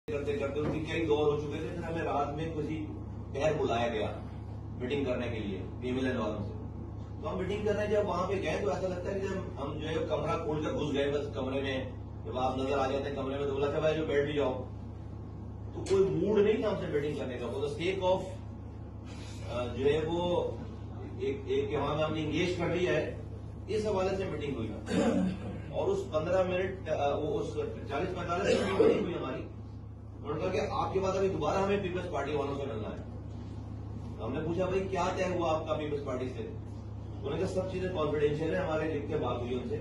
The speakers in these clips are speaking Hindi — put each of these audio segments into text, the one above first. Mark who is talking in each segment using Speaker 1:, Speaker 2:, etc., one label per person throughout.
Speaker 1: करते करते उनकी कई दौर हो चुके थे। फिर हमें रात में किसी शहर बुलाया गया मीटिंग करने के लिए पीएमएलएन वालों से। तो हम मीटिंग करने जब वहां पे गए तो ऐसा लगता है कि जब हम जो है कमरा खोलकर घुस गए बस कमरे में, जब आप नजर आ जाते हैं कमरे में तो बोला था भाई जो बैठ भी जाओ। तो कोई मूड नहीं था हमसे मीटिंग करने का। वो स्टेक ऑफ जो है वो एक वहां में हमने इंगेज कर लिया है, इस हवाले से मीटिंग हुई। और उस 15 मिनट उस 40-45 मिनट की मीटिंग हुई हमारी। उन्होंने कहा कि आपके बाद अभी दोबारा हमें पीपल्स पार्टी वालों से मिलना है। हमने पूछा भाई क्या तय हुआ आपका पीपल्स पार्टी से? उन्होंने कहा सब चीजें कॉन्फिडेंशियल है, हमारे लिख के बात हुई उनसे।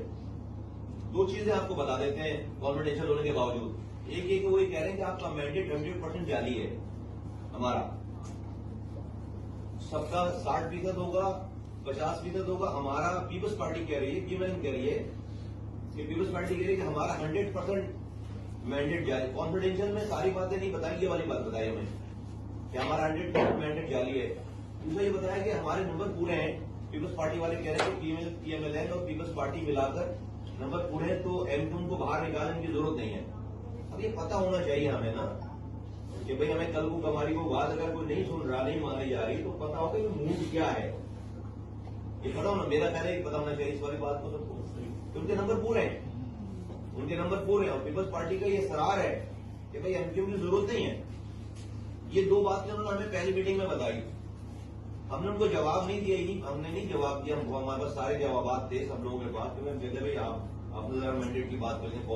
Speaker 1: दो चीजें आपको बता देते हैं कॉन्फिडेंशियल होने के बावजूद। एक ये कि वो ये कह रहे हैं कि आपका मैंडेट 28% जाली है, हमारा सबका 60% होगा, 50% होगा। हमारा पीपल्स पार्टी कह रही है, पीएमएलएन कह रही है कि पीपल्स पार्टी कह रही है कि हमारा 100% मैंडेट जाली। कॉन्फिडेंशियल में सारी बातें नहीं बताई, ये वाली बात बताई हमें कि हमारा 100% मैंडेट जाली है। दूसरा ये बताया कि हमारे नंबर पूरे हैं। पीपल्स पार्टी वाले कह रहे हैं कि पीएमएलएन और पीपल्स पार्टी मिलाकर नंबर पूरे हैं, तो एमक्यूएम को बाहर निकालने की जरूरत नहीं है। अब ये पता होना चाहिए हमें ना कि भाई हमें कल को कमारी को बात अगर कोई नहीं सुन रहा, नहीं मानी जा रही, तो पता होगा कि मूड क्या है, ये पता होना। मेरा कहना है पता होना चाहिए इस वाली बात को सबको। उनके नंबर पूरे हैं, उनके नंबर पूरे हैं। और पीपल्स पार्टी का ये सरार है कि भाई एमक्यूएम की जरूरत नहीं है। ये दो बातें उन्होंने हमें पहली मीटिंग में बताई। हमने उनको जवाब नहीं दिया, ही हमने नहीं जवाब दिया। हमको हमारे पास सारे जवाब थे सब लोगों के पास। तो मैं कहते भाई आप अपने मैंडेट की बात करें।